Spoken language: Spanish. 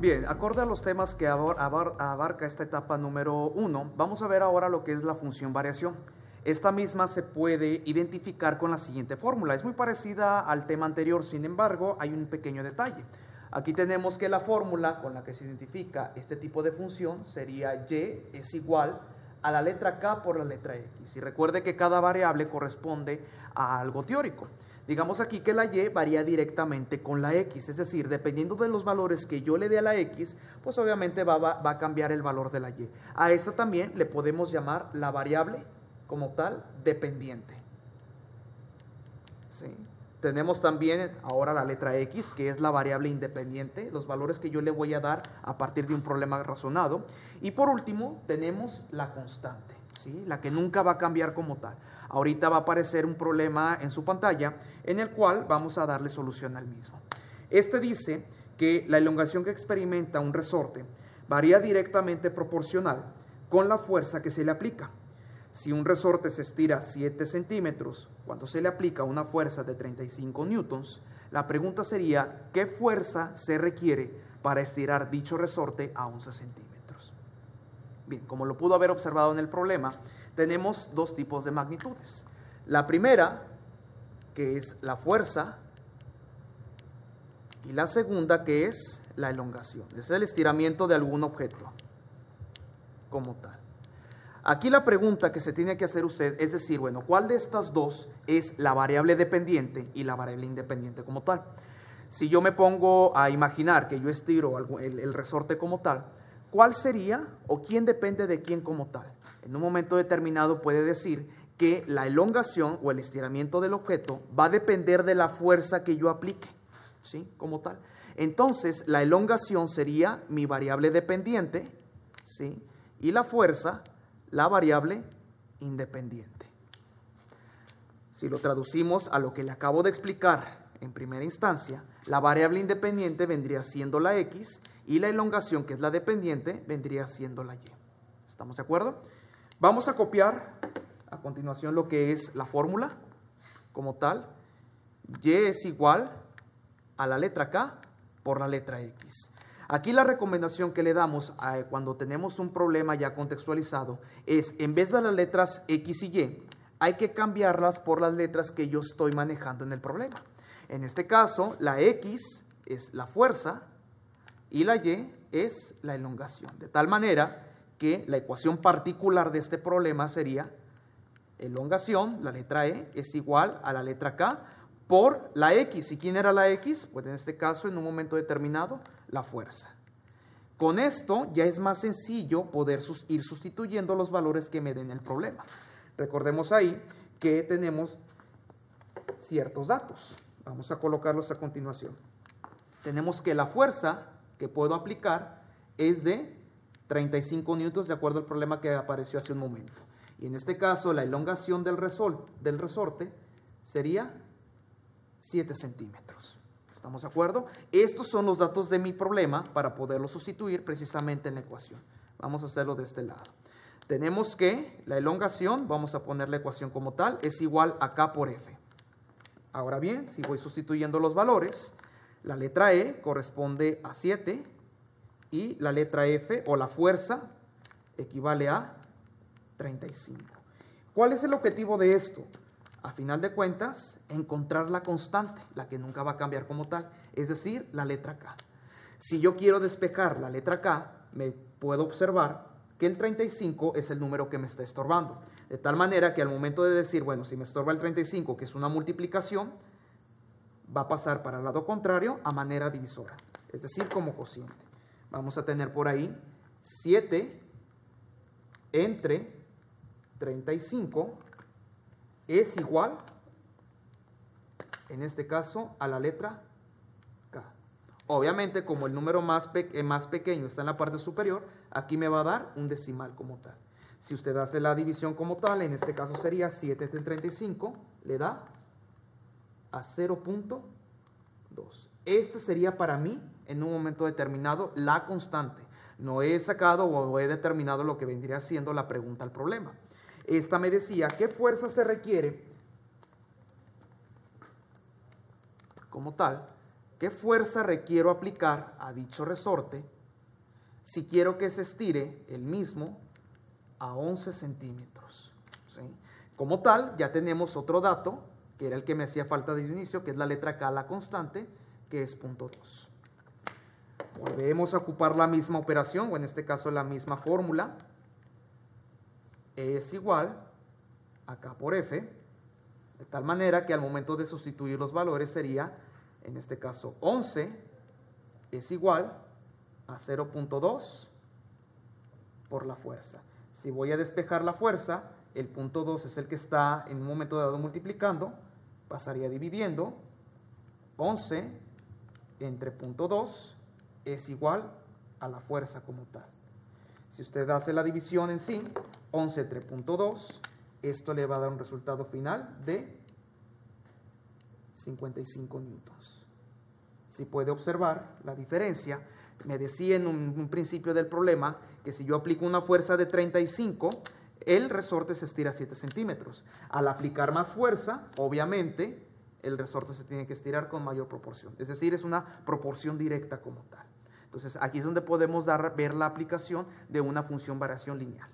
Bien, acorde a los temas que abarca esta etapa número 1, vamos a ver ahora lo que es la función variación. Esta misma se puede identificar con la siguiente fórmula. Es muy parecida al tema anterior, sin embargo, hay un pequeño detalle. Aquí tenemos que la fórmula con la que se identifica este tipo de función sería y es igual a la letra k por la letra x. Y recuerde que cada variable corresponde a algo teórico. Digamos aquí que la y varía directamente con la x, es decir, dependiendo de los valores que yo le dé a la x, pues obviamente va a cambiar el valor de la y. A esta también le podemos llamar la variable como tal dependiente. ¿Sí? Tenemos también ahora la letra x, que es la variable independiente, los valores que yo le voy a dar a partir de un problema razonado. Y por último tenemos la constante, ¿sí? La que nunca va a cambiar como tal. Ahorita va a aparecer un problema en su pantalla en el cual vamos a darle solución al mismo. Este dice que la elongación que experimenta un resorte varía directamente proporcional con la fuerza que se le aplica. Si un resorte se estira 7 centímetros cuando se le aplica una fuerza de 35 newtons, la pregunta sería, ¿qué fuerza se requiere para estirar dicho resorte a 11 centímetros? Bien, como lo pudo haber observado en el problema, tenemos dos tipos de magnitudes. La primera, que es la fuerza, y la segunda, que es la elongación. Es el estiramiento de algún objeto como tal. Aquí la pregunta que se tiene que hacer usted es decir, bueno, ¿cuál de estas dos es la variable dependiente y la variable independiente como tal? Si yo me pongo a imaginar que yo estiro el resorte como tal, ¿cuál sería o quién depende de quién como tal? En un momento determinado puede decir que la elongación o el estiramiento del objeto va a depender de la fuerza que yo aplique, ¿sí? Como tal. Entonces, la elongación sería mi variable dependiente, ¿sí? Y la fuerza, la variable independiente. Si lo traducimos a lo que le acabo de explicar en primera instancia, la variable independiente vendría siendo la x y la elongación, que es la dependiente, vendría siendo la y. ¿Estamos de acuerdo? Vamos a copiar a continuación lo que es la fórmula como tal. Y es igual a la letra k por la letra x. Aquí la recomendación que le damos cuando tenemos un problema ya contextualizado es, en vez de las letras x y y, hay que cambiarlas por las letras que yo estoy manejando en el problema. En este caso, la x es la fuerza y la y es la elongación. De tal manera que la ecuación particular de este problema sería elongación, la letra e, es igual a la letra k por la x. ¿Y quién era la x? Pues en este caso, en un momento determinado, la fuerza. Con esto ya es más sencillo poder ir sustituyendo los valores que me den el problema. Recordemos ahí que tenemos ciertos datos. Vamos a colocarlos a continuación. Tenemos que la fuerza que puedo aplicar es de 35 newtons de acuerdo al problema que apareció hace un momento. Y en este caso la elongación del resorte sería 7 centímetros. ¿Estamos de acuerdo? Estos son los datos de mi problema para poderlo sustituir precisamente en la ecuación. Vamos a hacerlo de este lado. Tenemos que la elongación, vamos a poner la ecuación como tal, es igual a k por f. Ahora bien, si voy sustituyendo los valores, la letra E corresponde a 7 y la letra F o la fuerza equivale a 35. ¿Cuál es el objetivo de esto? A final de cuentas, encontrar la constante, la que nunca va a cambiar como tal, es decir, la letra K. Si yo quiero despejar la letra K, me puedo observar que el 35 es el número que me está estorbando. De tal manera que al momento de decir, bueno, si me estorba el 35, que es una multiplicación, va a pasar para el lado contrario a manera divisora, es decir, como cociente. Vamos a tener por ahí 7 entre 35 es igual, en este caso, a la letra K. Obviamente, como el número más pequeño está en la parte superior, aquí me va a dar un decimal como tal. Si usted hace la división como tal, en este caso sería 7 entre 35, le da a 0.2. Este sería para mí, en un momento determinado, la constante. No he sacado o he determinado lo que vendría siendo la pregunta al problema. Esta me decía, ¿qué fuerza se requiere como tal? ¿Qué fuerza requiero aplicar a dicho resorte si quiero que se estire el mismo a 11 centímetros. ¿Sí? Como tal, ya tenemos otro dato, que era el que me hacía falta de inicio, que es la letra K, la constante, que es 0.2. Volvemos a ocupar la misma operación, o en este caso la misma fórmula. E es igual a K por F, de tal manera que al momento de sustituir los valores sería, en este caso 11, es igual a 0.2 por la fuerza. Si voy a despejar la fuerza, el punto 2 es el que está en un momento dado multiplicando, pasaría dividiendo. 11 entre punto 2 es igual a la fuerza como tal. Si usted hace la división en sí, 11 entre punto 2, esto le va a dar un resultado final de 55 newtons. Si puede observar la diferencia, me decía en un principio del problema que si yo aplico una fuerza de 35, el resorte se estira 7 centímetros. Al aplicar más fuerza, obviamente, el resorte se tiene que estirar con mayor proporción. Es decir, es una proporción directa como tal. Entonces, aquí es donde podemos ver la aplicación de una función variación lineal.